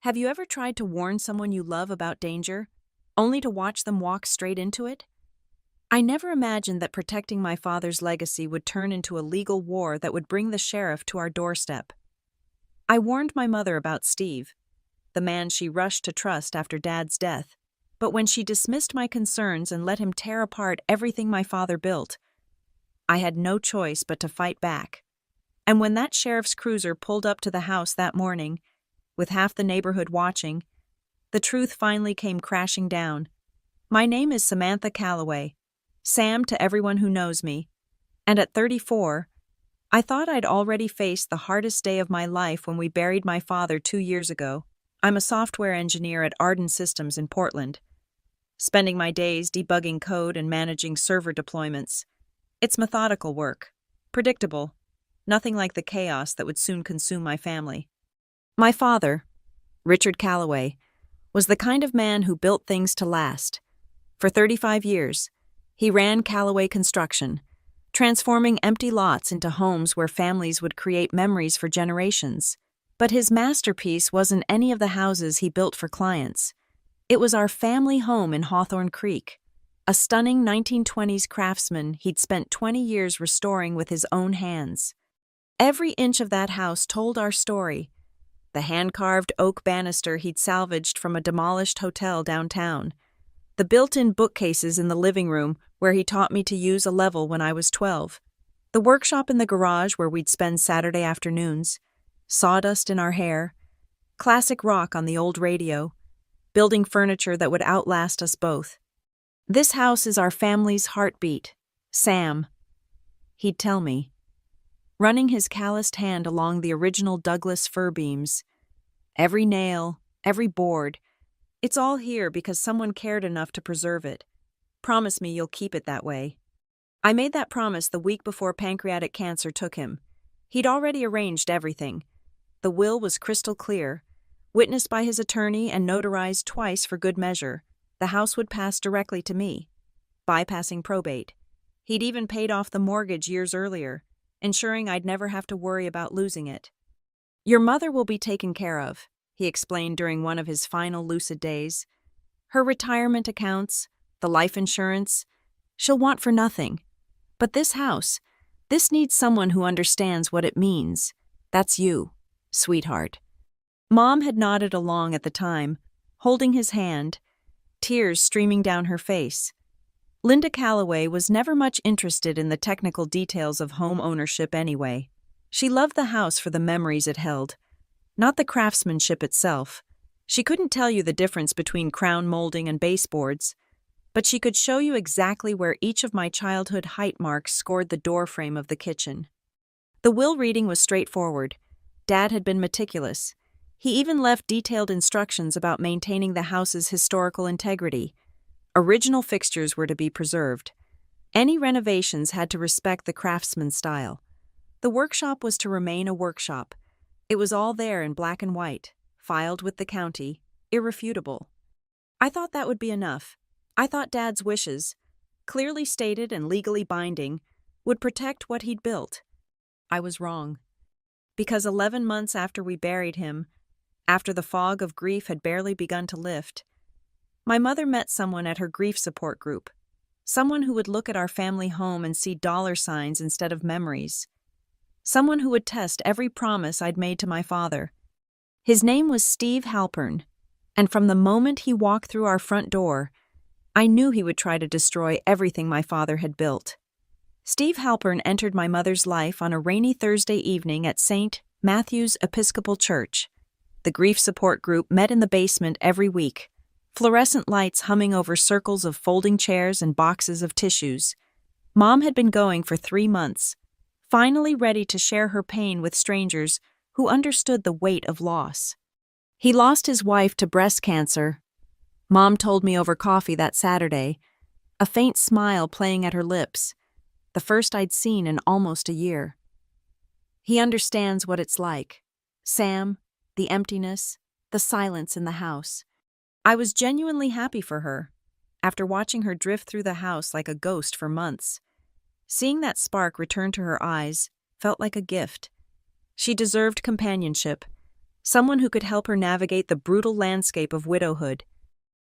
Have you ever tried to warn someone you love about danger, only to watch them walk straight into it? I never imagined that protecting my father's legacy would turn into a legal war that would bring the sheriff to our doorstep. I warned my mother about Steve, the man she rushed to trust after Dad's death, but when she dismissed my concerns and let him tear apart everything my father built, I had no choice but to fight back. And when that sheriff's cruiser pulled up to the house that morning, with half the neighborhood watching, the truth finally came crashing down. My name is Samantha Calloway, Sam to everyone who knows me, and at 34, I thought I'd already faced the hardest day of my life when we buried my father 2 years ago. I'm a software engineer at Arden Systems in Portland, spending my days debugging code and managing server deployments. It's methodical work, predictable, nothing like the chaos that would soon consume my family. My father, Richard Calloway, was the kind of man who built things to last. For 35 years, he ran Calloway Construction, transforming empty lots into homes where families would create memories for generations. But his masterpiece wasn't any of the houses he built for clients. It was our family home in Hawthorne Creek, a stunning 1920s craftsman he'd spent 20 years restoring with his own hands. Every inch of that house told our story. The hand-carved oak banister he'd salvaged from a demolished hotel downtown, the built-in bookcases in the living room where he taught me to use a level when I was 12, the workshop in the garage where we'd spend Saturday afternoons, sawdust in our hair, classic rock on the old radio, building furniture that would outlast us both. This house is our family's heartbeat, Sam, he'd tell me, running his calloused hand along the original Douglas fir beams. Every nail, every board, it's all here because someone cared enough to preserve it. Promise me you'll keep it that way. I made that promise the week before pancreatic cancer took him. He'd already arranged everything. The will was crystal clear, witnessed by his attorney and notarized twice for good measure. The house would pass directly to me, bypassing probate. He'd even paid off the mortgage years earlier, ensuring I'd never have to worry about losing it. Your mother will be taken care of, he explained during one of his final lucid days. Her retirement accounts, the life insurance, she'll want for nothing. But this house, this needs someone who understands what it means. That's you, sweetheart. Mom had nodded along at the time, holding his hand, tears streaming down her face. Linda Calloway was never much interested in the technical details of home ownership anyway. She loved the house for the memories it held, not the craftsmanship itself. She couldn't tell you the difference between crown molding and baseboards, but she could show you exactly where each of my childhood height marks scored the doorframe of the kitchen. The will reading was straightforward. Dad had been meticulous. He even left detailed instructions about maintaining the house's historical integrity. Original fixtures were to be preserved. Any renovations had to respect the craftsman's style. The workshop was to remain a workshop. It was all there in black and white, filed with the county, irrefutable. I thought that would be enough. I thought Dad's wishes, clearly stated and legally binding, would protect what he'd built. I was wrong. Because 11 months after we buried him, after the fog of grief had barely begun to lift, my mother met someone at her grief support group, someone who would look at our family home and see dollar signs instead of memories, someone who would test every promise I'd made to my father. His name was Steve Halpern, and from the moment he walked through our front door, I knew he would try to destroy everything my father had built. Steve Halpern entered my mother's life on a rainy Thursday evening at St. Matthew's Episcopal Church. The grief support group met in the basement every week, fluorescent lights humming over circles of folding chairs and boxes of tissues. Mom had been going for 3 months, finally ready to share her pain with strangers who understood the weight of loss. He lost his wife to breast cancer. Mom told me over coffee that Saturday, a faint smile playing at her lips, the first I'd seen in almost a year. He understands what it's like. Sam, the emptiness, the silence in the house. I was genuinely happy for her, after watching her drift through the house like a ghost for months. Seeing that spark return to her eyes felt like a gift. She deserved companionship, someone who could help her navigate the brutal landscape of widowhood.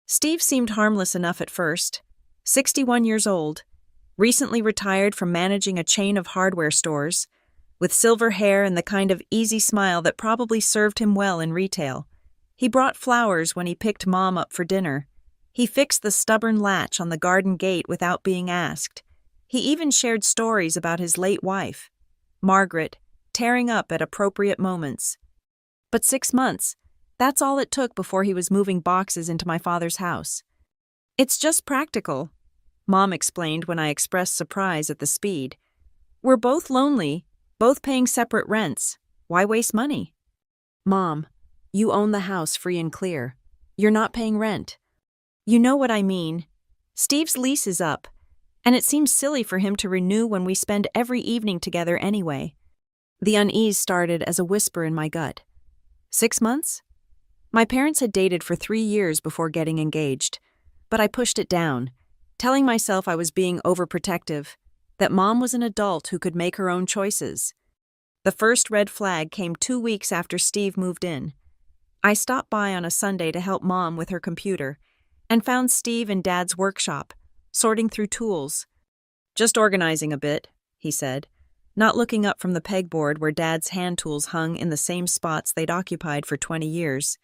Steve seemed harmless enough at first. 61 years old, recently retired from managing a chain of hardware stores, with silver hair and the kind of easy smile that probably served him well in retail. He brought flowers when he picked Mom up for dinner. He fixed the stubborn latch on the garden gate without being asked. He even shared stories about his late wife, Margaret, tearing up at appropriate moments. But 6 months, that's all it took before he was moving boxes into my father's house. "It's just practical," Mom explained when I expressed surprise at the speed. "We're both lonely, both paying separate rents. Why waste money?" "Mom, you own the house free and clear. You're not paying rent." "You know what I mean. Steve's lease is up, and it seems silly for him to renew when we spend every evening together anyway." The unease started as a whisper in my gut. 6 months? My parents had dated for 3 years before getting engaged, but I pushed it down, telling myself I was being overprotective, that Mom was an adult who could make her own choices. The first red flag came 2 weeks after Steve moved in. I stopped by on a Sunday to help Mom with her computer, and found Steve in Dad's workshop, sorting through tools. "Just organizing a bit," he said, not looking up from the pegboard where Dad's hand tools hung in the same spots they'd occupied for 20 years.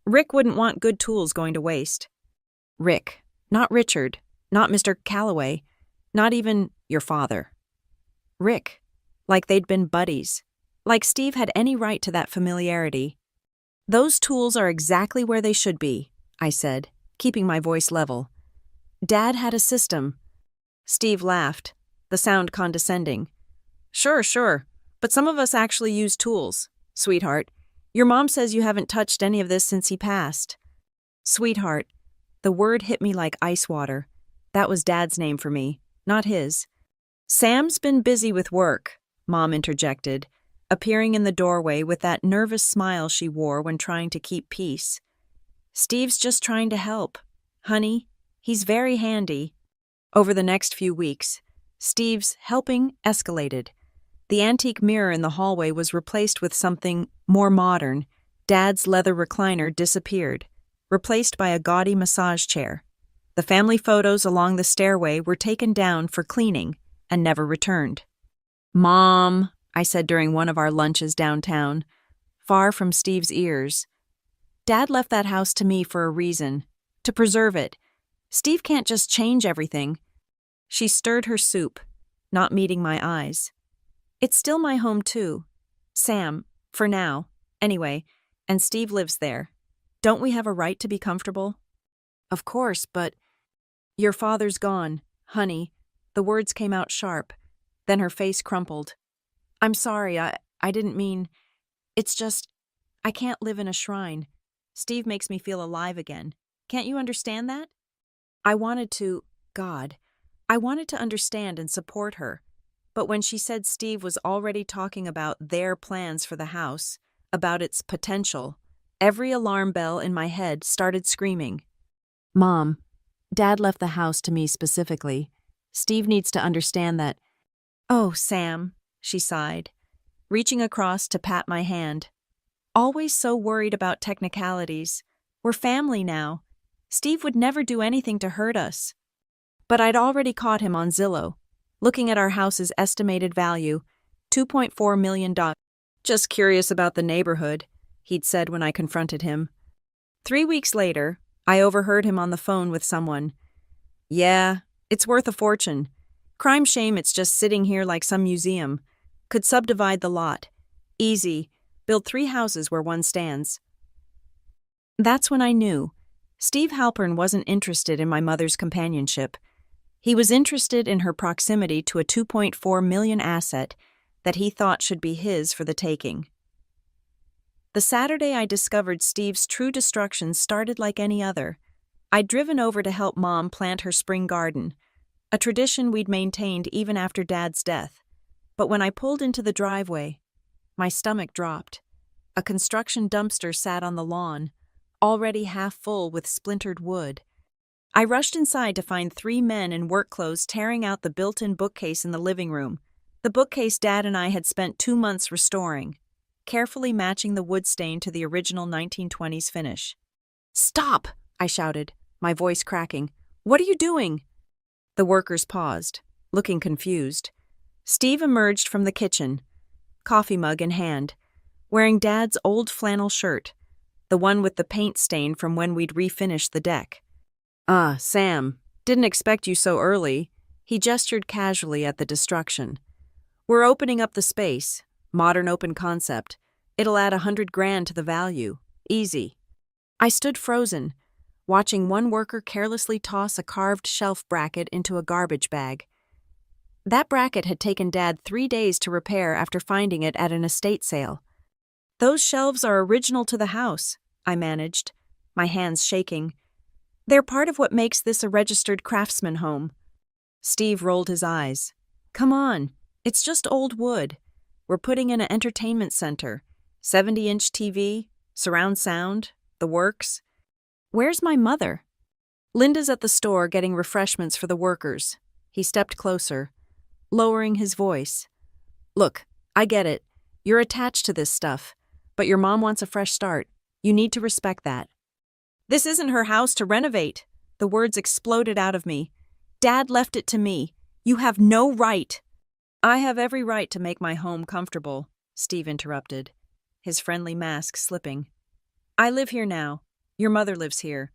"Rick wouldn't want good tools going to waste." Rick, not Richard, not Mr. Calloway, not even your father. Rick, like they'd been buddies, like Steve had any right to that familiarity. "Those tools are exactly where they should be," I said, keeping my voice level. "Dad had a system." Steve laughed, the sound condescending. Sure, but some of us actually use tools, sweetheart. Your mom says you haven't touched any of this since he passed." Sweetheart, the word hit me like ice water. That was Dad's name for me, not his. "Sam's been busy with work," Mom interjected, appearing in the doorway with that nervous smile she wore when trying to keep peace. "Steve's just trying to help. Honey, he's very handy." Over the next few weeks, Steve's helping escalated. The antique mirror in the hallway was replaced with something more modern. Dad's leather recliner disappeared, replaced by a gaudy massage chair. The family photos along the stairway were taken down for cleaning and never returned. "Mom," I said during one of our lunches downtown, far from Steve's ears. "Dad left that house to me for a reason, to preserve it. Steve can't just change everything." She stirred her soup, not meeting my eyes. "It's still my home too. Sam, for now, anyway, and Steve lives there. Don't we have a right to be comfortable?" "Of course, but—" "Your father's gone, honey." The words came out sharp, then her face crumpled. "I'm sorry, I didn't mean— It's just, I can't live in a shrine. Steve makes me feel alive again. Can't you understand that?" I wanted to understand and support her. But when she said Steve was already talking about their plans for the house, about its potential, every alarm bell in my head started screaming. "Mom, Dad left the house to me specifically. Steve needs to understand that—" "Oh, Sam," she sighed, reaching across to pat my hand. "Always so worried about technicalities. We're family now. Steve would never do anything to hurt us." But I'd already caught him on Zillow, looking at our house's estimated value, $2.4 million. "Just curious about the neighborhood," he'd said when I confronted him. 3 weeks later, I overheard him on the phone with someone. "Yeah, it's worth a fortune. Crime shame it's just sitting here like some museum. Could subdivide the lot. Easy. Build 3 houses where one stands." That's when I knew. Steve Halpern wasn't interested in my mother's companionship. He was interested in her proximity to a $2.4 million asset that he thought should be his for the taking. The Saturday I discovered Steve's true destruction started like any other. I'd driven over to help Mom plant her spring garden, a tradition we'd maintained even after Dad's death. But when I pulled into the driveway, my stomach dropped. A construction dumpster sat on the lawn, already half full with splintered wood. I rushed inside to find 3 men in work clothes tearing out the built-in bookcase in the living room, the bookcase Dad and I had spent 2 months restoring. carefully matching the wood stain to the original 1920s finish. "Stop!" I shouted, my voice cracking. "What are you doing?" The workers paused, looking confused. Steve emerged from the kitchen, coffee mug in hand, wearing Dad's old flannel shirt, the one with the paint stain from when we'd refinished the deck. "Ah, Sam, didn't expect you so early." He gestured casually at the destruction. "We're opening up the space, modern open concept. It'll add $100,000 to the value. Easy." I stood frozen, watching one worker carelessly toss a carved shelf bracket into a garbage bag. That bracket had taken Dad 3 days to repair after finding it at an estate sale. "Those shelves are original to the house," I managed, my hands shaking. "They're part of what makes this a registered craftsman home." Steve rolled his eyes. "Come on, it's just old wood. We're putting in an entertainment center, 70-inch TV, surround sound, the works." "Where's my mother?" "Linda's at the store getting refreshments for the workers." He stepped closer, lowering his voice. "Look, I get it. You're attached to this stuff, but your mom wants a fresh start. You need to respect that." "This isn't her house to renovate." The words exploded out of me. "Dad left it to me. You have no right." "I have every right to make my home comfortable," Steve interrupted, his friendly mask slipping. "I live here now. Your mother lives here.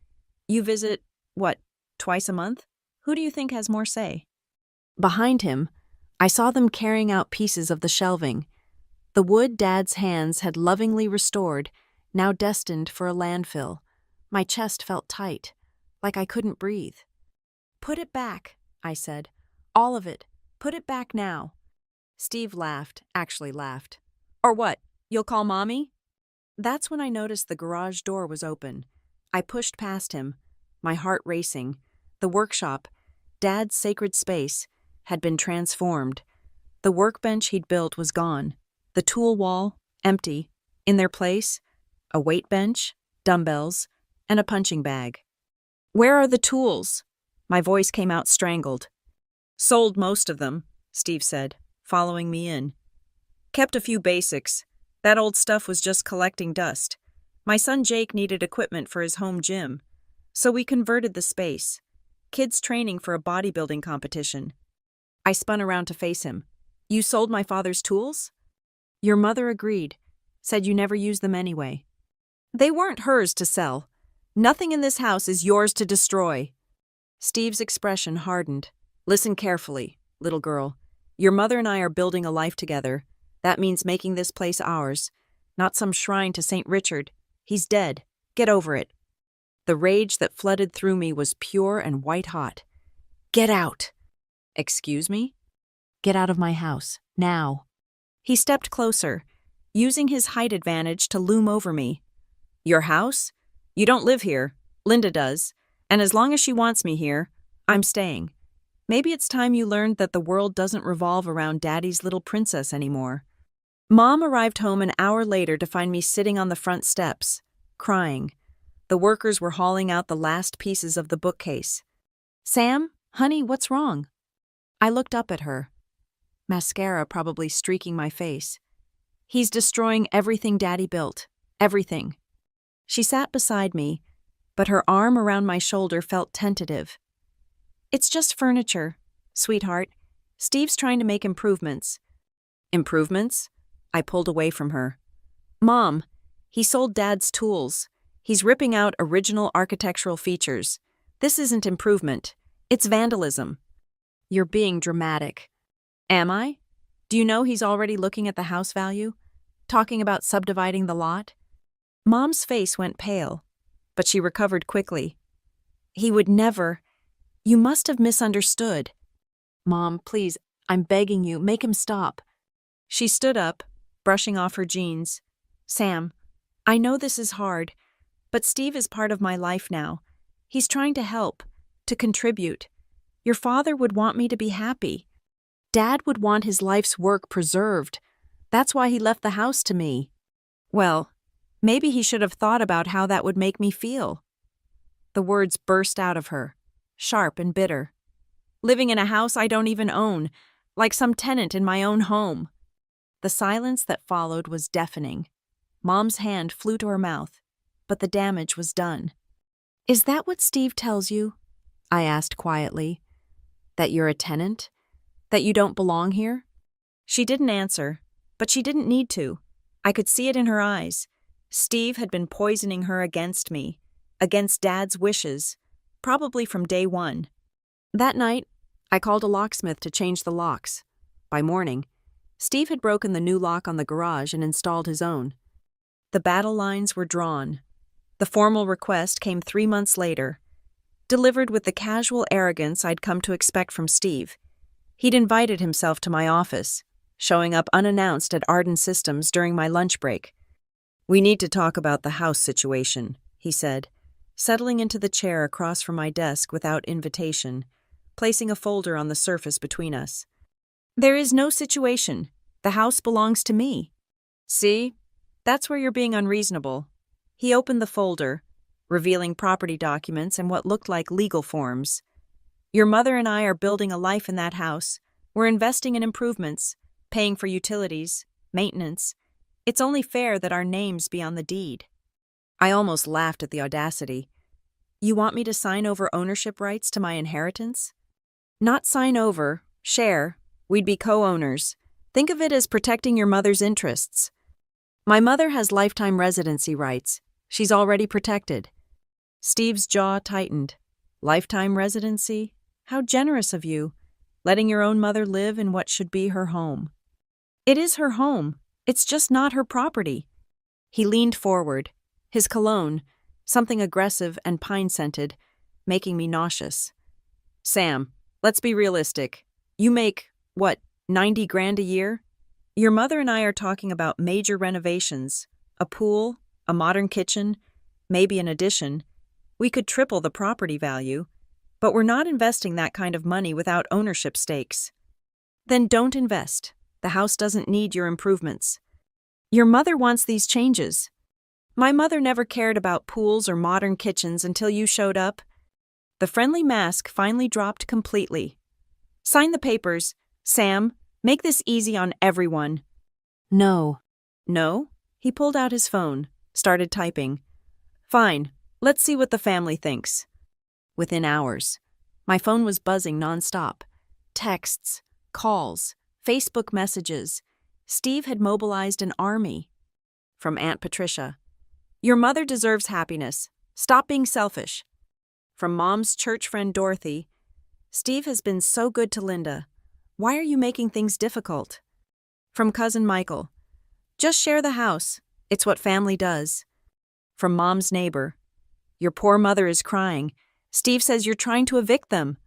You visit, what, twice a month? Who do you think has more say?" Behind him, I saw them carrying out pieces of the shelving. The wood Dad's hands had lovingly restored, now destined for a landfill. My chest felt tight, like I couldn't breathe. "Put it back," I said. "All of it. Put it back now." Steve laughed, actually laughed. "Or what? You'll call Mommy?" That's when I noticed the garage door was open. I pushed past him, my heart racing. The workshop, Dad's sacred space, had been transformed. The workbench he'd built was gone. The tool wall, empty. In their place, a weight bench, dumbbells, and a punching bag. "Where are the tools?" My voice came out strangled. "Sold most of them," Steve said, following me in. "Kept a few basics. That old stuff was just collecting dust. My son Jake needed equipment for his home gym, so we converted the space. Kids training for a bodybuilding competition." I spun around to face him. "You sold my father's tools?" "Your mother agreed, said you never used them anyway." "They weren't hers to sell. Nothing in this house is yours to destroy." Steve's expression hardened. "Listen carefully, little girl. Your mother and I are building a life together. That means making this place ours, not some shrine to St. Richard. He's dead. Get over it." The rage that flooded through me was pure and white-hot. "Get out." "Excuse me?" "Get out of my house, now." He stepped closer, using his height advantage to loom over me. "Your house? You don't live here. Linda does. And as long as she wants me here, I'm staying. Maybe it's time you learned that the world doesn't revolve around Daddy's little princess anymore." Mom arrived home an hour later to find me sitting on the front steps, crying. The workers were hauling out the last pieces of the bookcase. "Sam, honey, what's wrong?" I looked up at her, mascara probably streaking my face. "He's destroying everything Daddy built. Everything." She sat beside me, but her arm around my shoulder felt tentative. "It's just furniture, sweetheart. Steve's trying to make improvements." "Improvements?" I pulled away from her. "Mom, he sold Dad's tools. He's ripping out original architectural features. This isn't improvement. It's vandalism." "You're being dramatic." "Am I? Do you know he's already looking at the house value? Talking about subdividing the lot?" Mom's face went pale, but she recovered quickly. "He would never. You must have misunderstood." "Mom, please, I'm begging you, make him stop." She stood up, brushing off her jeans. "Sam, I know this is hard, but Steve is part of my life now. He's trying to help, to contribute. Your father would want me to be happy. Dad would want his life's work preserved. That's why he left the house to me." "Well, maybe he should have thought about how that would make me feel." The words burst out of her, sharp and bitter. "Living in a house I don't even own, like some tenant in my own home." The silence that followed was deafening. Mom's hand flew to her mouth, but the damage was done. "Is that what Steve tells you?" I asked quietly. "That you're a tenant? That you don't belong here?" She didn't answer, but she didn't need to. I could see it in her eyes. Steve had been poisoning her against me, against Dad's wishes, probably from day one. That night, I called a locksmith to change the locks. By morning, Steve had broken the new lock on the garage and installed his own. The battle lines were drawn. The formal request came 3 months later, delivered with the casual arrogance I'd come to expect from Steve. He'd invited himself to my office, showing up unannounced at Arden Systems during my lunch break. "We need to talk about the house situation," he said, settling into the chair across from my desk without invitation, placing a folder on the surface between us. "There is no situation. The house belongs to me." "See? That's where you're being unreasonable." He opened the folder, revealing property documents and what looked like legal forms. "Your mother and I are building a life in that house. We're investing in improvements, paying for utilities, maintenance. It's only fair that our names be on the deed." I almost laughed at the audacity. "You want me to sign over ownership rights to my inheritance?" "Not sign over, share. We'd be co-owners. Think of it as protecting your mother's interests." "My mother has lifetime residency rights. She's already protected." Steve's jaw tightened. "Lifetime residency? How generous of you, letting your own mother live in what should be her home." "It is her home. It's just not her property." He leaned forward, his cologne, something aggressive and pine-scented, making me nauseous. "Sam, let's be realistic. You make, what, 90 grand a year? Your mother and I are talking about major renovations, a pool, a modern kitchen, maybe an addition. We could triple the property value, but we're not investing that kind of money without ownership stakes." "Then don't invest. The house doesn't need your improvements." "Your mother wants these changes." "My mother never cared about pools or modern kitchens until you showed up." The friendly mask finally dropped completely. "Sign the papers. Sam, make this easy on everyone." "No." "No?" He pulled out his phone, started typing. "Fine. Let's see what the family thinks." Within hours, my phone was buzzing nonstop. Texts, calls, Facebook messages. Steve had mobilized an army. From Aunt Patricia, "Your mother deserves happiness. Stop being selfish." From Mom's church friend Dorothy, "Steve has been so good to Linda. Why are you making things difficult?" From Cousin Michael, "Just share the house. It's what family does." From Mom's neighbor, "Your poor mother is crying. Steve says you're trying to evict them."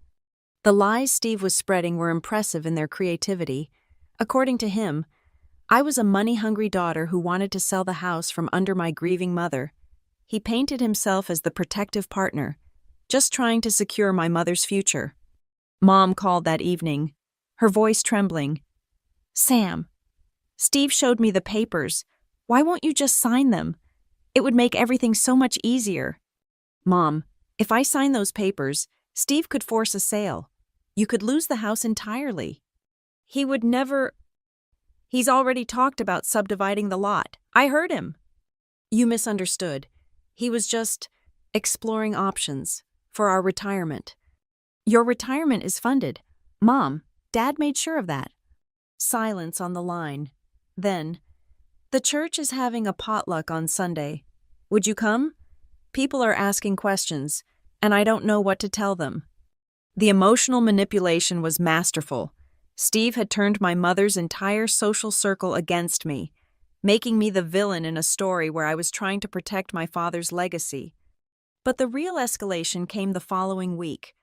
The lies Steve was spreading were impressive in their creativity. According to him, I was a money-hungry daughter who wanted to sell the house from under my grieving mother. He painted himself as the protective partner, just trying to secure my mother's future. Mom called that evening, her voice trembling. "Sam, Steve showed me the papers. Why won't you just sign them? It would make everything so much easier." "Mom, if I sign those papers, Steve could force a sale. You could lose the house entirely." "He would never. He's already talked about subdividing the lot. I heard him." "You misunderstood. He was just exploring options for our retirement." "Your retirement is funded. Mom, Dad made sure of that." Silence on the line. Then, "The church is having a potluck on Sunday. Would you come? People are asking questions, and I don't know what to tell them." The emotional manipulation was masterful. Steve had turned my mother's entire social circle against me, making me the villain in a story where I was trying to protect my father's legacy. But the real escalation came the following week.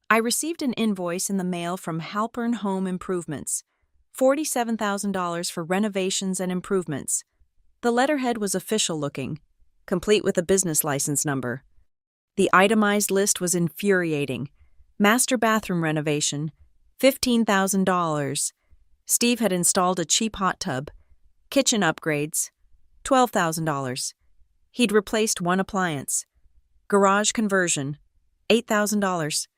I received an invoice in the mail from Halpern Home Improvements, $47,000 for renovations and improvements. The letterhead was official-looking, complete with a business license number. The itemized list was infuriating. Master bathroom renovation, $15,000. Steve had installed a cheap hot tub. Kitchen upgrades, $12,000. He'd replaced one appliance. Garage conversion, $8,000.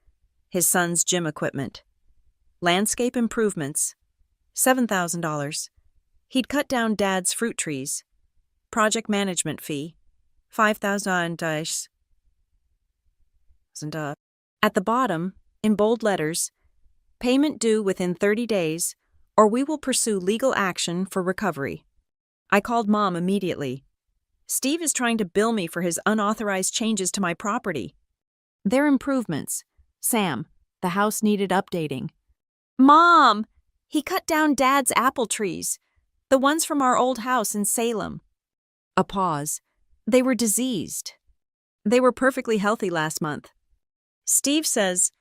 His son's gym equipment. Landscape improvements, $7,000. He'd cut down Dad's fruit trees. Project management fee, $5,000. At the bottom, in bold letters, payment due within 30 days, or we will pursue legal action for recovery. I called Mom immediately. Steve is trying to bill me for his unauthorized changes to my property. They're improvements. Sam, the house needed updating. Mom! He cut down Dad's apple trees, the ones from our old house in Salem. A pause. They were diseased. They were perfectly healthy last month. Steve says,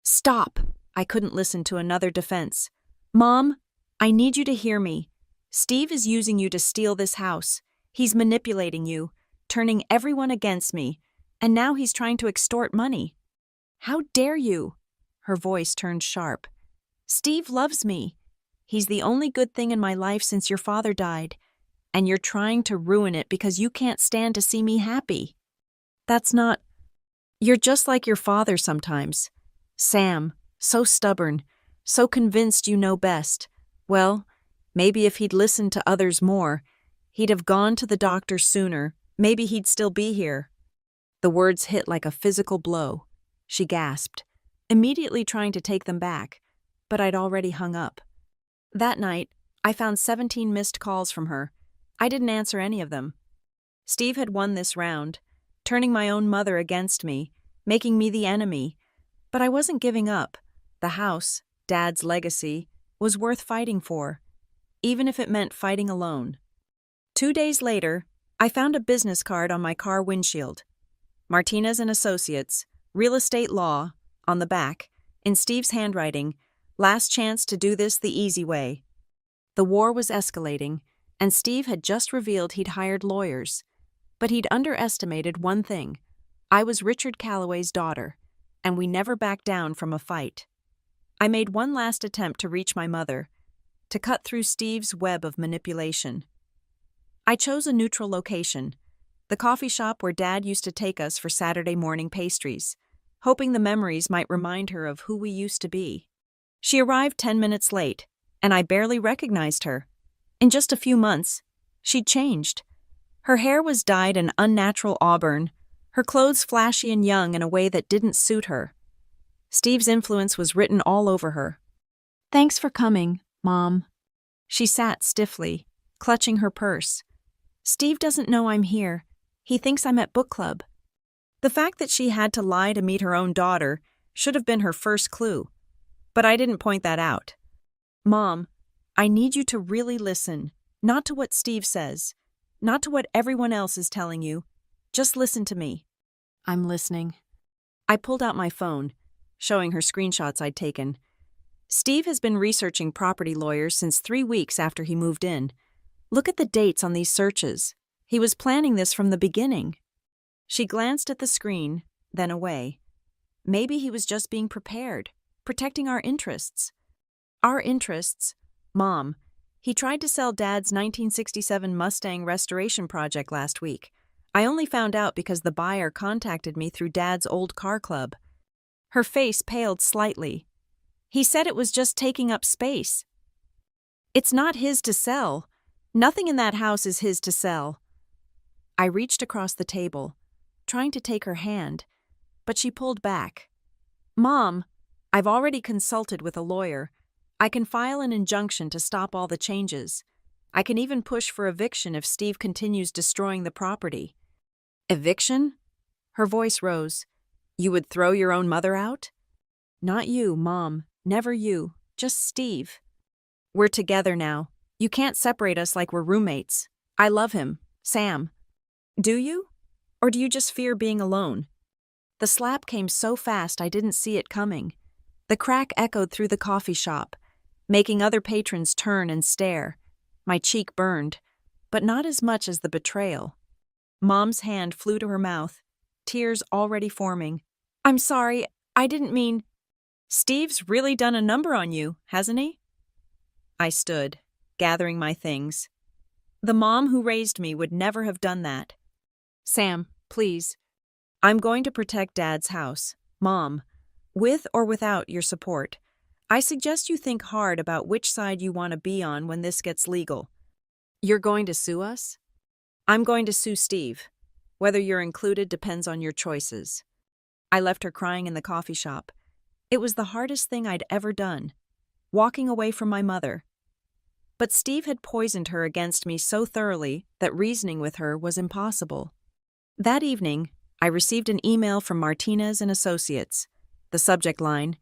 "Stop." I couldn't listen to another defense. Mom, I need you to hear me. Steve is using you to steal this house. He's manipulating you, turning everyone against me, and now he's trying to extort money. How dare you? Her voice turned sharp. Steve loves me. He's the only good thing in my life since your father died, and you're trying to ruin it because you can't stand to see me happy. That's not... You're just like your father sometimes. Sam, so stubborn, so convinced you know best. Well, maybe if he'd listened to others more, he'd have gone to the doctor sooner. Maybe he'd still be here. The words hit like a physical blow. She gasped, immediately trying to take them back, but I'd already hung up. That night, I found 17 missed calls from her. I didn't answer any of them. Steve had won this round, turning my own mother against me, making me the enemy. But I wasn't giving up. The house, Dad's legacy, was worth fighting for, even if it meant fighting alone. 2 days later, I found a business card on my car windshield. Martinez and Associates, Real Estate Law, on the back, in Steve's handwriting, last chance to do this the easy way. The war was escalating, and Steve had just revealed he'd hired lawyers. But he'd underestimated one thing. I was Richard Calloway's daughter, and we never backed down from a fight. I made one last attempt to reach my mother, to cut through Steve's web of manipulation. I chose a neutral location, the coffee shop where Dad used to take us for Saturday morning pastries, hoping the memories might remind her of who we used to be. She arrived 10 minutes late, and I barely recognized her. In just a few months, she'd changed. Her hair was dyed an unnatural auburn, her clothes flashy and young in a way that didn't suit her. Steve's influence was written all over her. Thanks for coming, Mom. She sat stiffly, clutching her purse. Steve doesn't know I'm here. He thinks I'm at book club. The fact that she had to lie to meet her own daughter should have been her first clue. But I didn't point that out. Mom, I need you to really listen, not to what Steve says, not to what everyone else is telling you. Just listen to me. I'm listening. I pulled out my phone, showing her screenshots I'd taken. Steve has been researching property lawyers since 3 weeks after he moved in. Look at the dates on these searches. He was planning this from the beginning. She glanced at the screen, then away. Maybe he was just being prepared, protecting our interests. Our interests? Mom, he tried to sell Dad's 1967 Mustang restoration project last week. I only found out because the buyer contacted me through Dad's old car club. Her face paled slightly. He said it was just taking up space. It's not his to sell. Nothing in that house is his to sell. I reached across the table, trying to take her hand, but she pulled back. Mom, I've already consulted with a lawyer. I can file an injunction to stop all the changes. I can even push for eviction if Steve continues destroying the property. Eviction? Her voice rose. You would throw your own mother out? Not you, Mom. Never you. Just Steve. We're together now. You can't separate us like we're roommates. I love him, Sam. Do you? Or do you just fear being alone? The slap came so fast I didn't see it coming. The crack echoed through the coffee shop, making other patrons turn and stare. My cheek burned, but not as much as the betrayal. Mom's hand flew to her mouth, tears already forming. I'm sorry, I didn't mean... Steve's really done a number on you, hasn't he? I stood, gathering my things. The mom who raised me would never have done that. Sam, please. I'm going to protect Dad's house. Mom, with or without your support, I suggest you think hard about which side you want to be on when this gets legal. You're going to sue us? I'm going to sue Steve. Whether you're included depends on your choices. I left her crying in the coffee shop. It was the hardest thing I'd ever done, walking away from my mother. But Steve had poisoned her against me so thoroughly that reasoning with her was impossible. That evening, I received an email from Martinez and Associates. The subject line,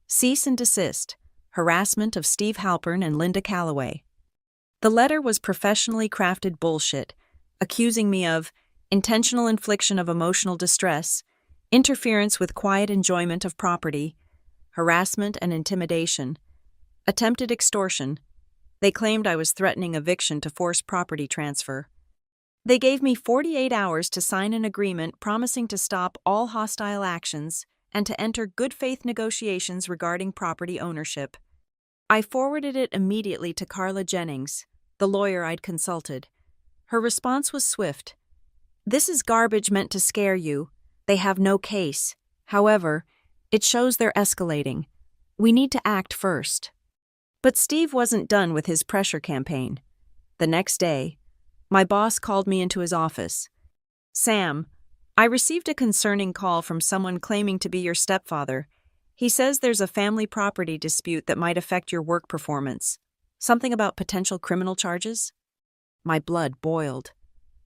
"Cease and desist, harassment of Steve Halpern and Linda Calloway." The letter was professionally crafted bullshit, accusing me of intentional infliction of emotional distress, interference with quiet enjoyment of property, harassment and intimidation, attempted extortion. They claimed I was threatening eviction to force property transfer. They gave me 48 hours to sign an agreement promising to stop all hostile actions and to enter good faith negotiations regarding property ownership. I forwarded it immediately to Carla Jennings, the lawyer I'd consulted. Her response was swift. "This is garbage meant to scare you. They have no case. However, it shows they're escalating. We need to act first." But Steve wasn't done with his pressure campaign. The next day, my boss called me into his office. "Sam, I received a concerning call from someone claiming to be your stepfather. He says there's a family property dispute that might affect your work performance. Something about potential criminal charges?" My blood boiled.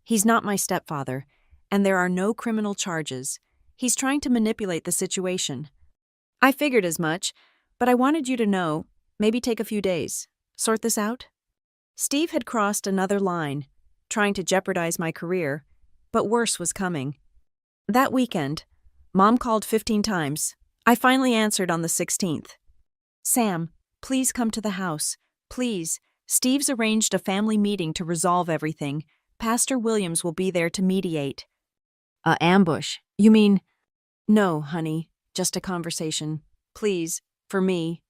He's not my stepfather, and there are no criminal charges. He's trying to manipulate the situation. I figured as much, but I wanted you to know, maybe take a few days. Sort this out? Steve had crossed another line, trying to jeopardize my career, but worse was coming. That weekend, Mom called 15 times. I finally answered on the 16th. "Sam, please come to the house. Please. Steve's arranged a family meeting to resolve everything. Pastor Williams will be there to mediate." Ambush? You mean? "No, honey, just a conversation. Please, for me."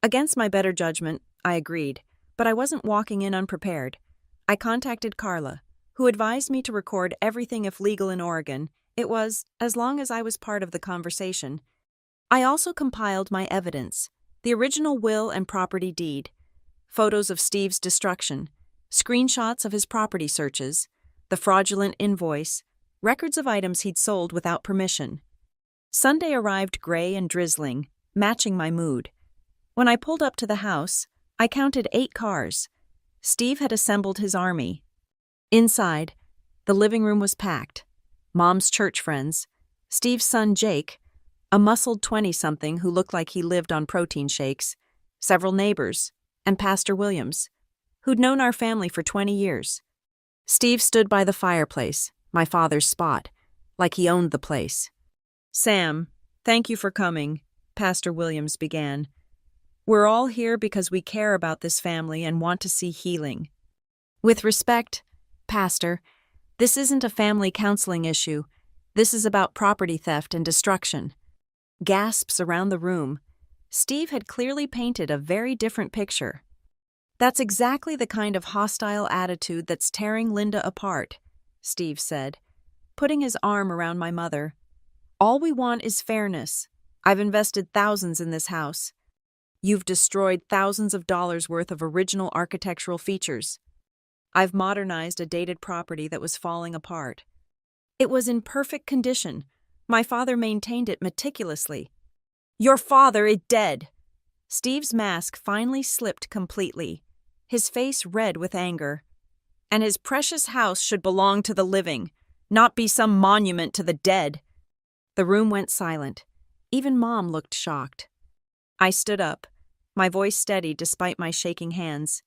Against my better judgment, I agreed, but I wasn't walking in unprepared. I contacted Carla, who advised me to record everything if legal in Oregon. It was, as long as I was part of the conversation. I also compiled my evidence, the original will and property deed, photos of Steve's destruction, screenshots of his property searches, the fraudulent invoice, records of items he'd sold without permission. Sunday arrived gray and drizzling, matching my mood. When I pulled up to the house, I counted 8 cars. Steve had assembled his army. Inside, the living room was packed. Mom's church friends, Steve's son Jake, a muscled 20-something who looked like he lived on protein shakes, several neighbors, and Pastor Williams, who'd known our family for 20 years. Steve stood by the fireplace, my father's spot, like he owned the place. "Sam, thank you for coming," Pastor Williams began. "We're all here because we care about this family and want to see healing. With respect, Pastor, this isn't a family counseling issue. This is about property theft and destruction." Gasps around the room. Steve had clearly painted a very different picture. "That's exactly the kind of hostile attitude that's tearing Linda apart," Steve said, putting his arm around my mother. "All we want is fairness. I've invested thousands in this house. You've destroyed thousands of dollars worth of original architectural features. I've modernized a dated property that was falling apart. It was in perfect condition. My father maintained it meticulously." "Your father is dead!" Steve's mask finally slipped completely, his face red with anger. "And his precious house should belong to the living, not be some monument to the dead." The room went silent. Even Mom looked shocked. I stood up, my voice steady despite my shaking hands.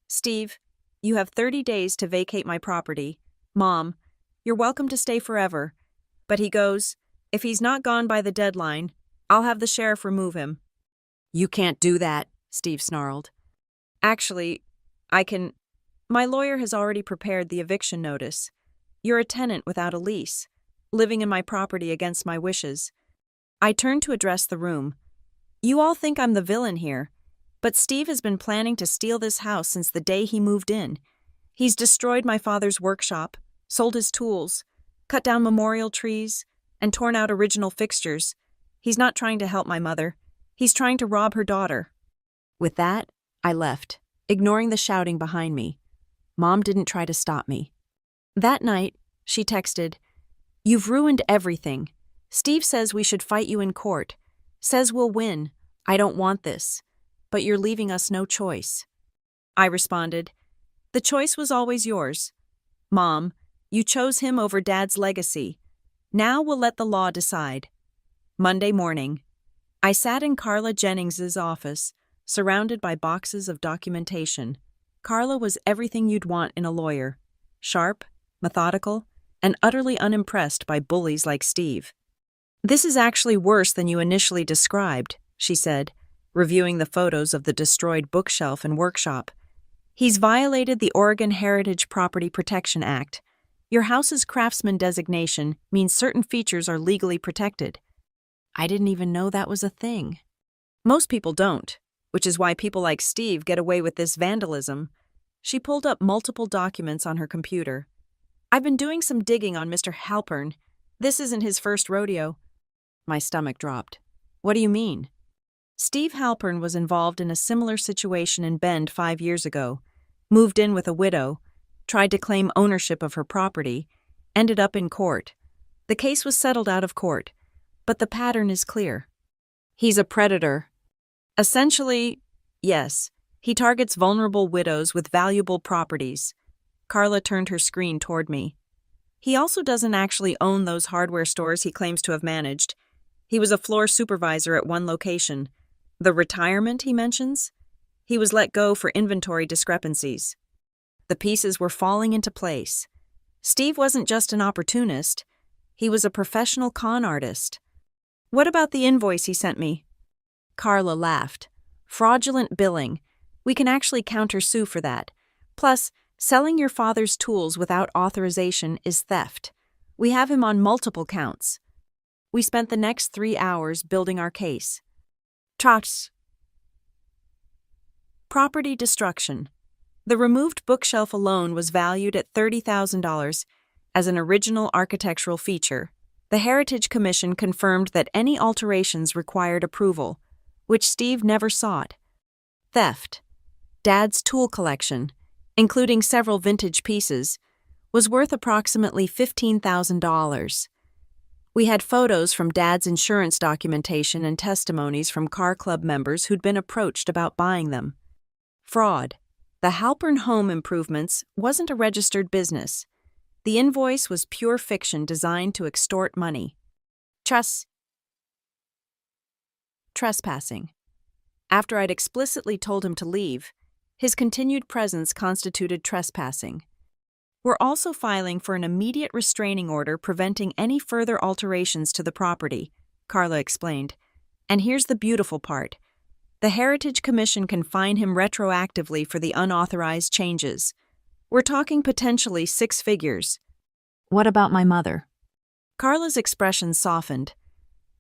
"Steve, you have 30 days to vacate my property. Mom, you're welcome to stay forever. But he goes, if he's not gone by the deadline, I'll have the sheriff remove him." "You can't do that," Steve snarled. "Actually, I can. My lawyer has already prepared the eviction notice. You're a tenant without a lease, living in my property against my wishes." I turned to address the room. "You all think I'm the villain here, but Steve has been planning to steal this house since the day he moved in. He's destroyed my father's workshop, sold his tools, cut down memorial trees, and torn out original fixtures. He's not trying to help my mother. He's trying to rob her daughter." With that, I left, ignoring the shouting behind me. Mom didn't try to stop me. That night, she texted, "You've ruined everything. Steve says we should fight you in court. Says we'll win. I don't want this. But you're leaving us no choice." I responded, "The choice was always yours. Mom, you chose him over Dad's legacy. Now we'll let the law decide." Monday morning, I sat in Carla Jennings's office, surrounded by boxes of documentation. Carla was everything you'd want in a lawyer. Sharp, methodical, and utterly unimpressed by bullies like Steve. "This is actually worse than you initially described," she said, reviewing the photos of the destroyed bookshelf and workshop. "He's violated the Oregon Heritage Property Protection Act. Your house's craftsman designation means certain features are legally protected." I didn't even know that was a thing. Most people don't, which is why people like Steve get away with this vandalism. She pulled up multiple documents on her computer. "I've been doing some digging on Mr. Halpern. This isn't his first rodeo." My stomach dropped. "What do you mean?" Steve Halpern was involved in a similar situation in Bend 5 years ago, moved in with a widow, tried to claim ownership of her property, ended up in court. The case was settled out of court, but the pattern is clear. He's a predator. Essentially, yes, he targets vulnerable widows with valuable properties. Carla turned her screen toward me. He also doesn't actually own those hardware stores he claims to have managed. He was a floor supervisor at one location. The retirement he mentions? He was let go for inventory discrepancies. The pieces were falling into place. Steve wasn't just an opportunist. He was a professional con artist. "What about the invoice he sent me?" Carla laughed. "Fraudulent billing. We can actually countersue for that. Plus, selling your father's tools without authorization is theft. We have him on multiple counts." We spent the next 3 hours building our case. Property destruction. The removed bookshelf alone was valued at $30,000 as an original architectural feature. The Heritage Commission confirmed that any alterations required approval, which Steve never sought. Theft. Dad's tool collection, including several vintage pieces, was worth approximately $15,000. We had photos from Dad's insurance documentation and testimonies from car club members who'd been approached about buying them. Fraud. The Halpern Home Improvements wasn't a registered business. The invoice was pure fiction designed to extort money. Trespassing. After I'd explicitly told him to leave, his continued presence constituted trespassing. We're also filing for an immediate restraining order preventing any further alterations to the property, Carla explained. And here's the beautiful part. The Heritage Commission can fine him retroactively for the unauthorized changes. We're talking potentially 6 figures. "What about my mother?" Carla's expression softened.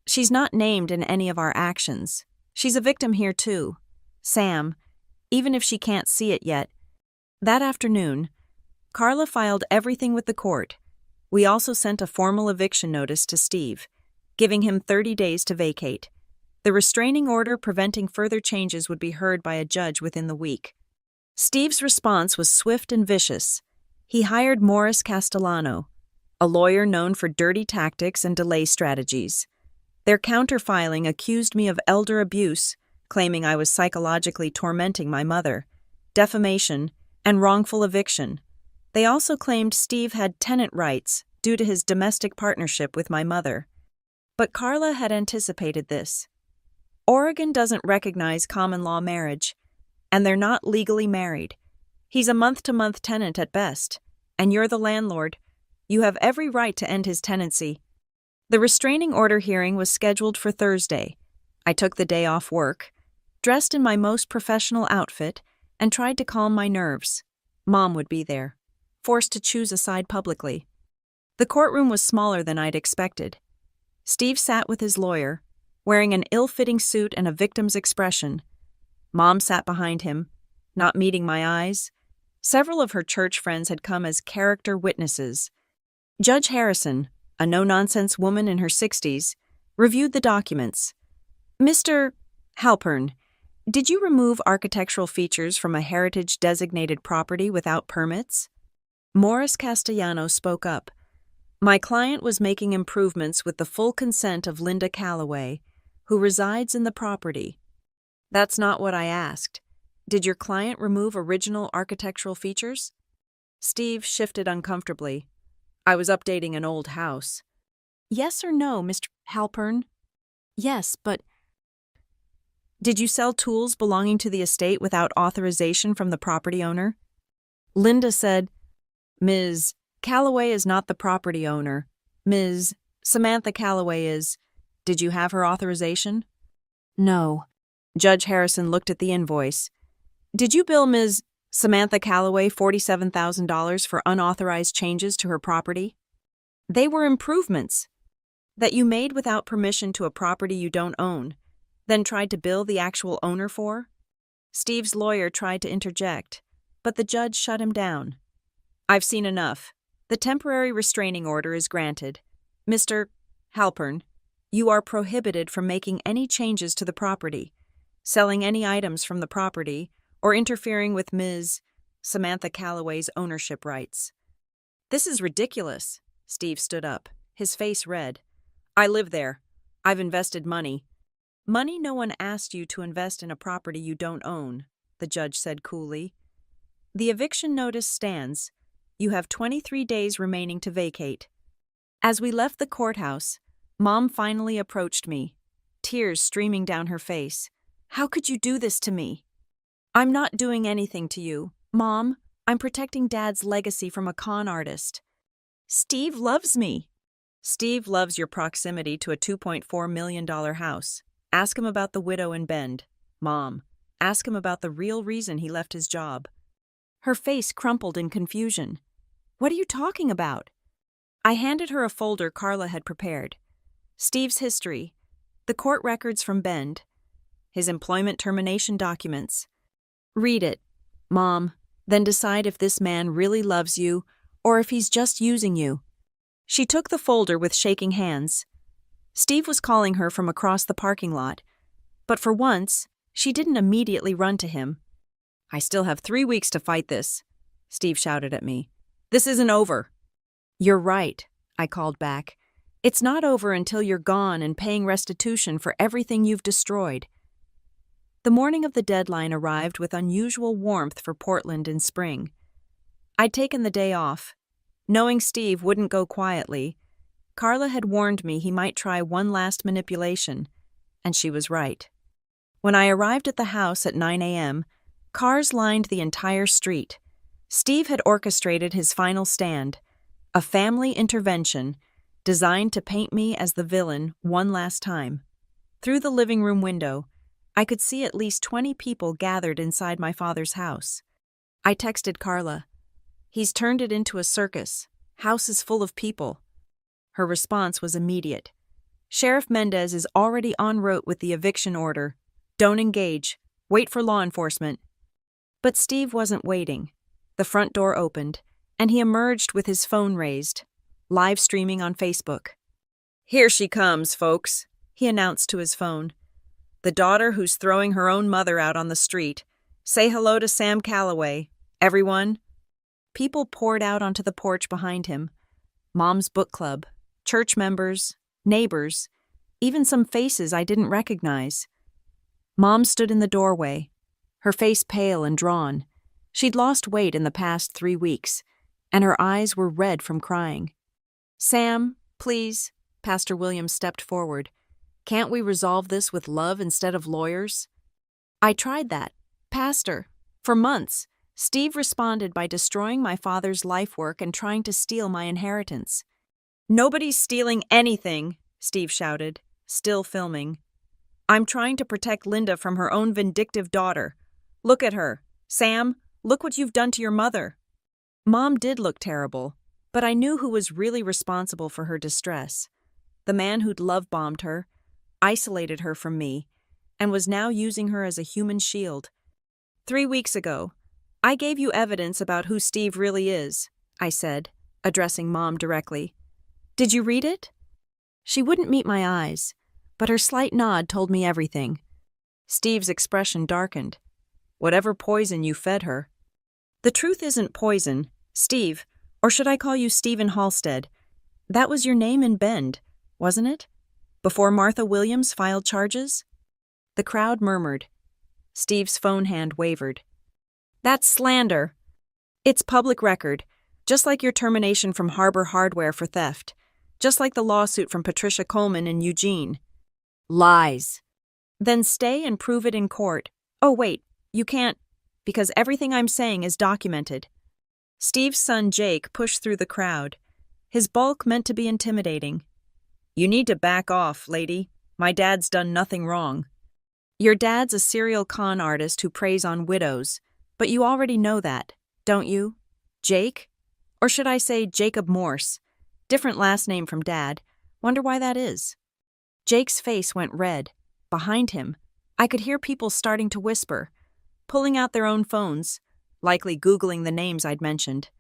"She's not named in any of our actions. She's a victim here too. Sam, even if she can't see it yet." That afternoon, Carla filed everything with the court. We also sent a formal eviction notice to Steve, giving him 30 days to vacate. The restraining order preventing further changes would be heard by a judge within the week. Steve's response was swift and vicious. He hired Morris Castellano, a lawyer known for dirty tactics and delay strategies. Their counterfiling accused me of elder abuse, claiming I was psychologically tormenting my mother, defamation, and wrongful eviction. They also claimed Steve had tenant rights due to his domestic partnership with my mother. But Carla had anticipated this. Oregon doesn't recognize common law marriage, and they're not legally married. He's a month-to-month tenant at best, and you're the landlord. You have every right to end his tenancy. The restraining order hearing was scheduled for Thursday. I took the day off work, dressed in my most professional outfit, and tried to calm my nerves. Mom would be there, forced to choose a side publicly. The courtroom was smaller than I'd expected. Steve sat with his lawyer, wearing an ill-fitting suit and a victim's expression. Mom sat behind him, not meeting my eyes. Several of her church friends had come as character witnesses. Judge Harrison, a no-nonsense woman in her 60s, reviewed the documents. "Mr. Halpern, Did you remove architectural features from a heritage-designated property without permits? Morris Castellanos spoke up. My client was making improvements with the full consent of Linda Calloway, who resides in the property. That's not what I asked. Did your client remove original architectural features? Steve shifted uncomfortably. I was updating an old house. Yes or no, Mr. Halpern? Yes, but... Did you sell tools belonging to the estate without authorization from the property owner? Linda said, Ms. Calloway is not the property owner. Ms. Samantha Calloway is. Did you have her authorization? No. Judge Harrison looked at the invoice. Did you bill Ms. Samantha Calloway $47,000 for unauthorized changes to her property? They were improvements that you made without permission to a property you don't own, then tried to bill the actual owner for? Steve's lawyer tried to interject, but the judge shut him down. I've seen enough. The temporary restraining order is granted. Mr. Halpern, you are prohibited from making any changes to the property, selling any items from the property, or interfering with Ms. Samantha Calloway's ownership rights. This is ridiculous. Steve stood up, his face red. I live there. I've invested money. Money no one asked you to invest in a property you don't own, the judge said coolly. The eviction notice stands. You have 23 days remaining to vacate. As we left the courthouse, Mom finally approached me, tears streaming down her face. How could you do this to me? I'm not doing anything to you, Mom. I'm protecting Dad's legacy from a con artist. Steve loves me. Steve loves your proximity to a $2.4 million house. Ask him about the widow in Bend. Mom, ask him about the real reason he left his job. Her face crumpled in confusion. What are you talking about? I handed her a folder Carla had prepared. Steve's history, the court records from Bend, his employment termination documents. Read it, Mom, then decide if this man really loves you or if he's just using you. She took the folder with shaking hands. Steve was calling her from across the parking lot, but for once, she didn't immediately run to him. I still have 3 weeks to fight this, Steve shouted at me. This isn't over. You're right, I called back. It's not over until you're gone and paying restitution for everything you've destroyed. The morning of the deadline arrived with unusual warmth for Portland in spring. I'd taken the day off. Knowing Steve wouldn't go quietly, Carla had warned me he might try one last manipulation, and she was right. When I arrived at the house at 9 a.m., cars lined the entire street. Steve had orchestrated his final stand, a family intervention designed to paint me as the villain one last time. Through the living room window, I could see at least 20 people gathered inside my father's house. I texted Carla. He's turned it into a circus. House is full of people. Her response was immediate. Sheriff Mendez is already en route with the eviction order. Don't engage. Wait for law enforcement. But Steve wasn't waiting. The front door opened, and he emerged with his phone raised, live streaming on Facebook. Here she comes, folks, he announced to his phone. The daughter who's throwing her own mother out on the street. Say hello to Sam Calloway, everyone. People poured out onto the porch behind him. Mom's book club, church members, neighbors, even some faces I didn't recognize. Mom stood in the doorway, her face pale and drawn. She'd lost weight in the past 3 weeks, and her eyes were red from crying. Sam, please, Pastor Williams stepped forward. Can't we resolve this with love instead of lawyers? I tried that, Pastor. For months, Steve responded by destroying my father's life work and trying to steal my inheritance. Nobody's stealing anything, Steve shouted, still filming. I'm trying to protect Linda from her own vindictive daughter. Look at her. Sam, look what you've done to your mother. Mom did look terrible, but I knew who was really responsible for her distress. The man who'd love-bombed her, isolated her from me, and was now using her as a human shield. 3 weeks ago, I gave you evidence about who Steve really is, I said, addressing Mom directly. Did you read it? She wouldn't meet my eyes, but her slight nod told me everything. Steve's expression darkened. Whatever poison you fed her. The truth isn't poison, Steve, or should I call you Stephen Halstead? That was your name in Bend, wasn't it? Before Martha Williams filed charges? The crowd murmured. Steve's phone hand wavered. That's slander. It's public record, just like your termination from Harbor Hardware for theft, just like the lawsuit from Patricia Coleman in Eugene. Lies. Then stay and prove it in court. Oh, wait, you can't, because everything I'm saying is documented. Steve's son Jake pushed through the crowd, his bulk meant to be intimidating. You need to back off, lady. My dad's done nothing wrong. Your dad's a serial con artist who preys on widows, but you already know that, don't you? Jake? Or should I say Jacob Morse? Different last name from Dad. Wonder why that is. Jake's face went red. Behind him, I could hear people starting to whisper, pulling out their own phones, likely Googling the names I'd mentioned.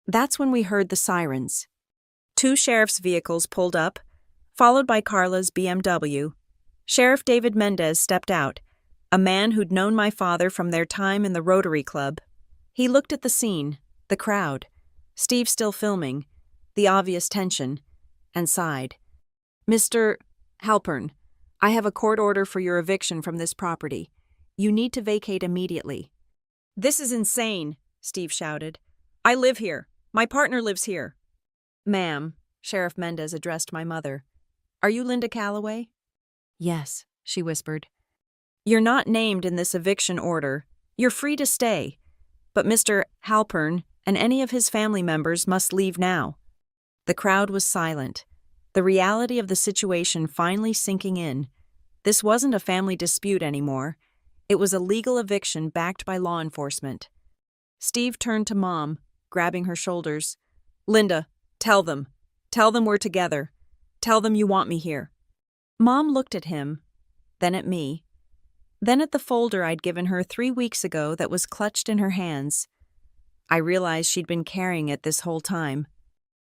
That's when we heard the sirens. 2 sheriff's vehicles pulled up, followed by Carla's BMW. Sheriff David Mendez stepped out, a man who'd known my father from their time in the Rotary Club. He looked at the scene, the crowd, Steve still filming, the obvious tension, and sighed. Mr. Halpern, I have a court order for your eviction from this property. You need to vacate immediately. This is insane, Steve shouted. I live here. My partner lives here. Ma'am, Sheriff Mendez addressed my mother. Are you Linda Calloway? Yes, she whispered. You're not named in this eviction order. You're free to stay. But Mr. Halpern and any of his family members must leave now. The crowd was silent, the reality of the situation finally sinking in. This wasn't a family dispute anymore. It was a legal eviction backed by law enforcement. Steve turned to Mom, grabbing her shoulders. Linda, tell them. Tell them we're together. Tell them you want me here. Mom looked at him, then at me, then at the folder I'd given her 3 weeks ago that was clutched in her hands. I realized she'd been carrying it this whole time.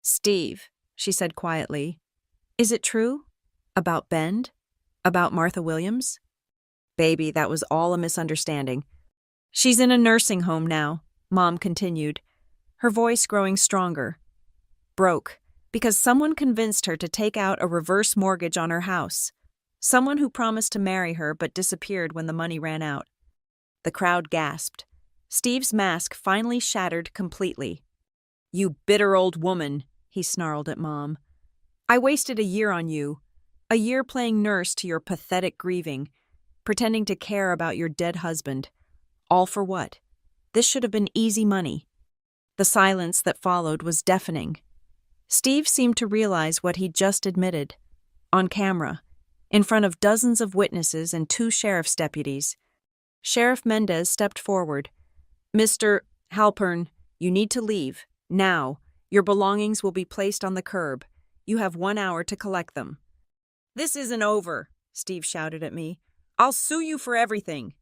Steve, she said quietly, is it true? About Bend? About Martha Williams? Baby, that was all a misunderstanding. She's in a nursing home now, Mom continued, her voice growing stronger. Broke, because someone convinced her to take out a reverse mortgage on her house. Someone who promised to marry her but disappeared when the money ran out. The crowd gasped. Steve's mask finally shattered completely. You bitter old woman, he snarled at Mom. I wasted a year on you. A year playing nurse to your pathetic grieving, pretending to care about your dead husband. All for what? This should have been easy money. The silence that followed was deafening. Steve seemed to realize what he'd just admitted. On camera, in front of dozens of witnesses and 2 sheriff's deputies. Sheriff Mendez stepped forward. Mr. Halpern, you need to leave. Now. Your belongings will be placed on the curb. You have 1 hour to collect them. This isn't over, Steve shouted at me. I'll sue you for everything.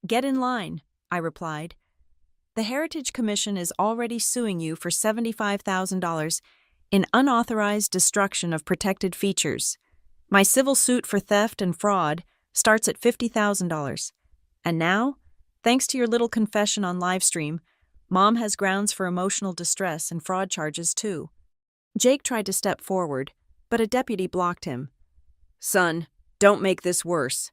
Get in line, I replied. The Heritage Commission is already suing you for $75,000 in unauthorized destruction of protected features. My civil suit for theft and fraud starts at $50,000. And now, thanks to your little confession on livestream, Mom has grounds for emotional distress and fraud charges too. Jake tried to step forward, but a deputy blocked him. Son, don't make this worse.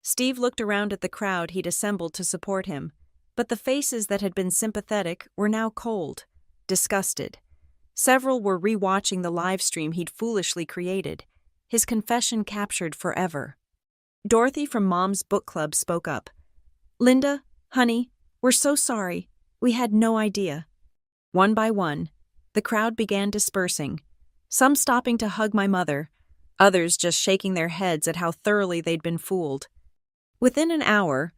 Steve looked around at the crowd he'd assembled to support him, but the faces that had been sympathetic were now cold, disgusted. Several were re-watching the live stream he'd foolishly created, his confession captured forever. Dorothy from Mom's book club spoke up. Linda, honey, we're so sorry. We had no idea. One by one, the crowd began dispersing, some stopping to hug my mother, others just shaking their heads at how thoroughly they'd been fooled. Within an hour,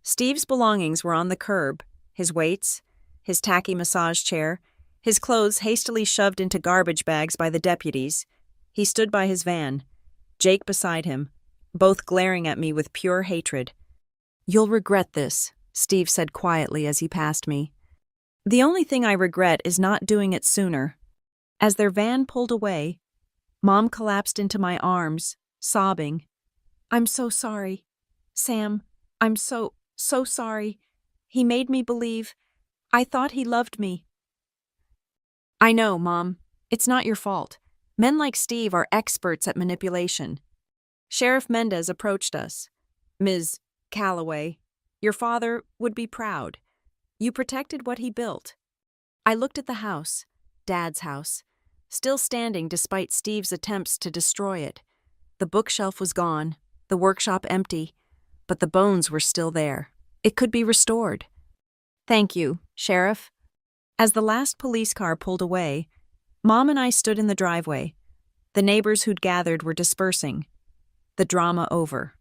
Steve's belongings were on the curb, his weights, his tacky massage chair, his clothes hastily shoved into garbage bags by the deputies. He stood by his van, Jake beside him, both glaring at me with pure hatred. You'll regret this, Steve said quietly as he passed me. The only thing I regret is not doing it sooner. As their van pulled away, Mom collapsed into my arms, sobbing. I'm so sorry. Sam, I'm so sorry. He made me believe. I thought he loved me. I know, Mom. It's not your fault. Men like Steve are experts at manipulation. Sheriff Mendez approached us. Ms. Calloway, your father would be proud. You protected what he built. I looked at the house, Dad's house, still standing despite Steve's attempts to destroy it. The bookshelf was gone, the workshop empty, but the bones were still there. It could be restored. Thank you, Sheriff. As the last police car pulled away, Mom and I stood in the driveway. The neighbors who'd gathered were dispersing. The drama over.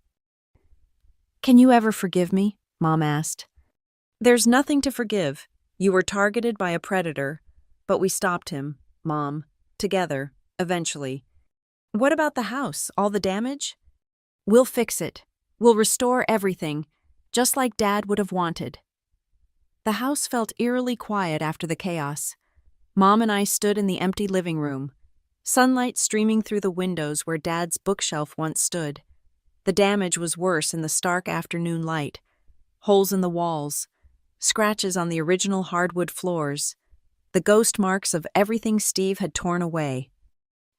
Can you ever forgive me? Mom asked. There's nothing to forgive. You were targeted by a predator, but we stopped him, Mom, together, eventually. What about the house, all the damage? We'll fix it. We'll restore everything, just like Dad would have wanted. The house felt eerily quiet after the chaos. Mom and I stood in the empty living room, sunlight streaming through the windows where Dad's bookshelf once stood. The damage was worse in the stark afternoon light. Holes in the walls, scratches on the original hardwood floors, the ghost marks of everything Steve had torn away.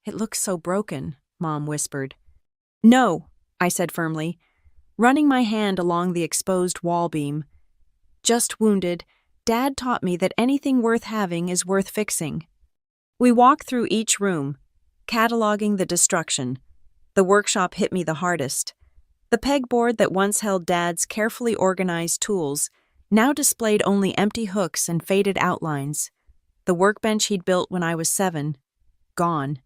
It looks so broken, Mom whispered. No, I said firmly, running my hand along the exposed wall beam. Just wounded, Dad taught me that anything worth having is worth fixing. We walked through each room, cataloging the destruction. The workshop hit me the hardest. The pegboard that once held Dad's carefully organized tools now displayed only empty hooks and faded outlines. The workbench he'd built when I was 7, gone.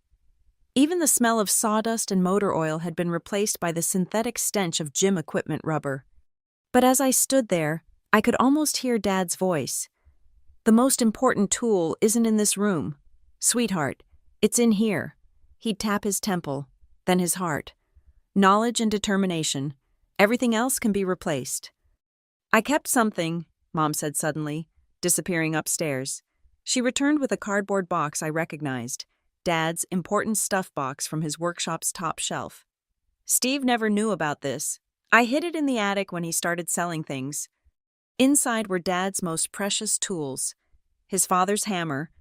Even the smell of sawdust and motor oil had been replaced by the synthetic stench of gym equipment rubber. But as I stood there, I could almost hear Dad's voice. The most important tool isn't in this room. Sweetheart, it's in here. He'd tap his temple, then his heart. Knowledge and determination. Everything else can be replaced. I kept something, Mom said suddenly, disappearing upstairs. She returned with a cardboard box I recognized, Dad's important stuff box from his workshop's top shelf. Steve never knew about this. I hid it in the attic when he started selling things. Inside were Dad's most precious tools. His father's hammer,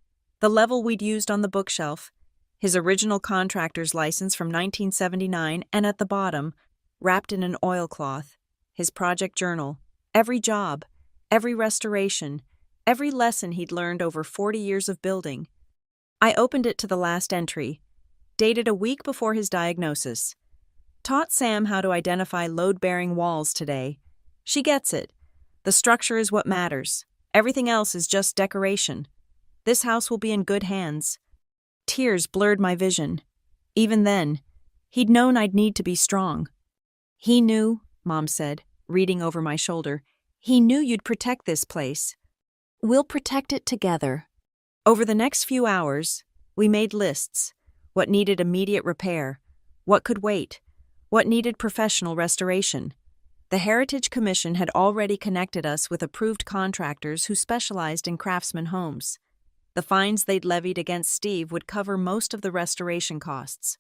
the level we'd used on the bookshelf, his original contractor's license from 1979, and at the bottom, wrapped in an oilcloth, his project journal, every job, every restoration, every lesson he'd learned over 40 years of building. I opened it to the last entry, dated a week before his diagnosis. Taught Sam how to identify load-bearing walls today. She gets it. The structure is what matters. Everything else is just decoration. This house will be in good hands. Tears blurred my vision. Even then, he'd known I'd need to be strong. He knew, Mom said, reading over my shoulder. He knew you'd protect this place. We'll protect it together. Over the next few hours, we made lists. What needed immediate repair, what could wait, what needed professional restoration. The Heritage Commission had already connected us with approved contractors who specialized in craftsman homes. The fines they'd levied against Steve would cover most of the restoration costs.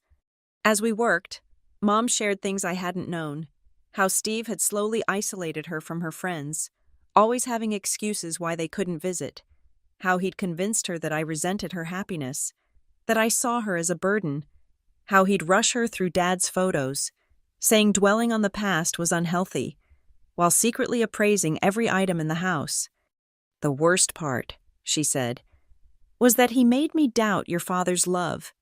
As we worked, Mom shared things I hadn't known. How Steve had slowly isolated her from her friends, always having excuses why they couldn't visit. How he'd convinced her that I resented her happiness, that I saw her as a burden. How he'd rush her through Dad's photos, saying dwelling on the past was unhealthy, while secretly appraising every item in the house. The worst part, she said, was that he made me doubt your father's love.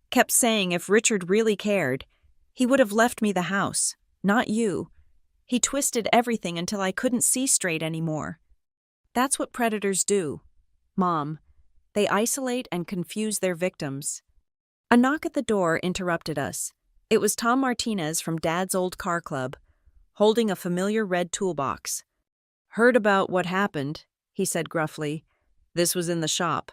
Kept saying if Richard really cared, he would have left me the house, not you. He twisted everything until I couldn't see straight anymore. That's what predators do, Mom. They isolate and confuse their victims. A knock at the door interrupted us. It was Tom Martinez from Dad's old car club, holding a familiar red toolbox. Heard about what happened, he said gruffly. This was in the shop.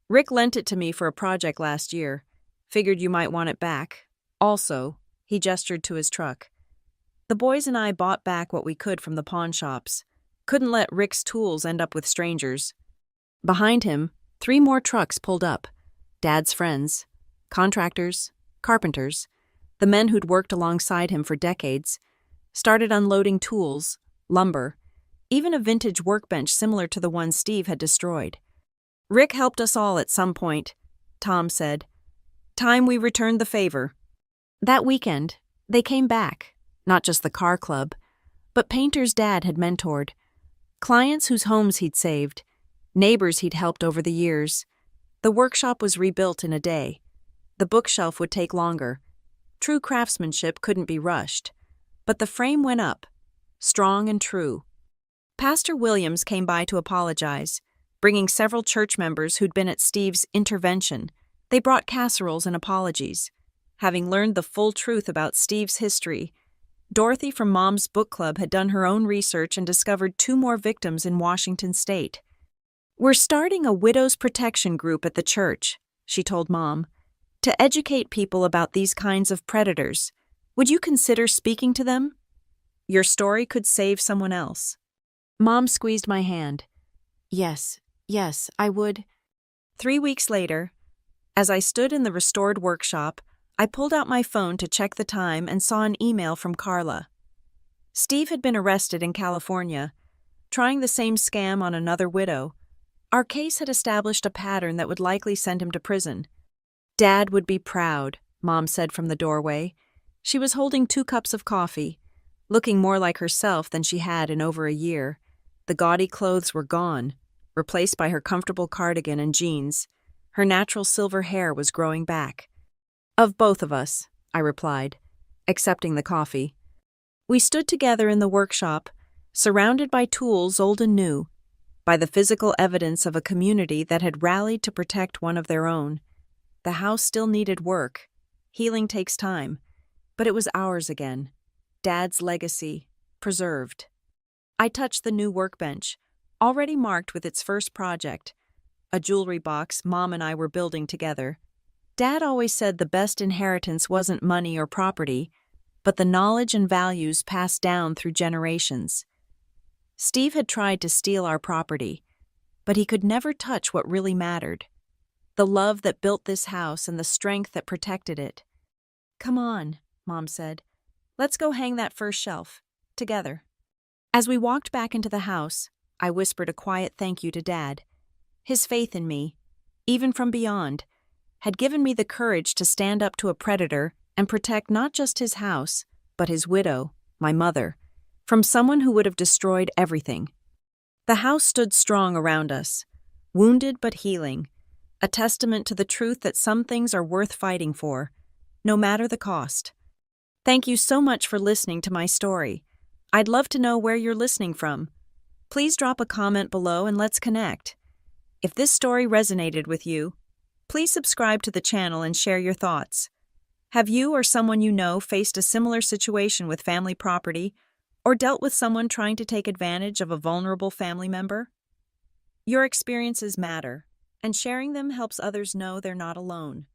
Rick lent it to me for a project last year. Figured you might want it back. Also, he gestured to his truck. The boys and I bought back what we could from the pawn shops. Couldn't let Rick's tools end up with strangers. Behind him, 3 more trucks pulled up. Dad's friends, contractors, carpenters, the men who'd worked alongside him for decades. started unloading tools, lumber, even a vintage workbench similar to the one Steve had destroyed. "Rick helped us all at some point," Tom said. "Time we returned the favor." That weekend, they came back, not just the car club, but painters Dad had mentored, clients whose homes he'd saved, neighbors he'd helped over the years. The workshop was rebuilt in a day. The bookshelf would take longer. True craftsmanship couldn't be rushed. But the frame went up, strong and true. Pastor Williams came by to apologize, bringing several church members who'd been at Steve's intervention. They brought casseroles and apologies. Having learned the full truth about Steve's history, Dorothy from Mom's Book Club had done her own research and discovered 2 more victims in Washington state. "We're starting a widows' protection group at the church," she told Mom, "to educate people about these kinds of predators. Would you consider speaking to them? Your story could save someone else." Mom squeezed my hand. Yes, I would." 3 weeks later, as I stood in the restored workshop, I pulled out my phone to check the time and saw an email from Carla. Steve had been arrested in California, trying the same scam on another widow. Our case had established a pattern that would likely send him to prison. "Dad would be proud," Mom said from the doorway. She was holding 2 cups of coffee, looking more like herself than she had in over a year. The gaudy clothes were gone, replaced by her comfortable cardigan and jeans. Her natural silver hair was growing back. "Of both of us," I replied, accepting the coffee. We stood together in the workshop, surrounded by tools old and new, by the physical evidence of a community that had rallied to protect one of their own. The house still needed work. Healing takes time, but it was ours again. Dad's legacy, preserved. I touched the new workbench, already marked with its first project, a jewelry box Mom and I were building together. Dad always said the best inheritance wasn't money or property, but the knowledge and values passed down through generations. Steve had tried to steal our property, but he could never touch what really mattered. The love that built this house and the strength that protected it. "Come on," Mom said. "Let's go hang that first shelf, together." As we walked back into the house, I whispered a quiet thank you to Dad. His faith in me, even from beyond, had given me the courage to stand up to a predator and protect not just his house, but his widow, my mother, from someone who would have destroyed everything. The house stood strong around us, wounded but healing, a testament to the truth that some things are worth fighting for, no matter the cost. Thank you so much for listening to my story. I'd love to know where you're listening from. Please drop a comment below and let's connect. If this story resonated with you, please subscribe to the channel and share your thoughts. Have you or someone you know faced a similar situation with family property or dealt with someone trying to take advantage of a vulnerable family member? Your experiences matter, and sharing them helps others know they're not alone.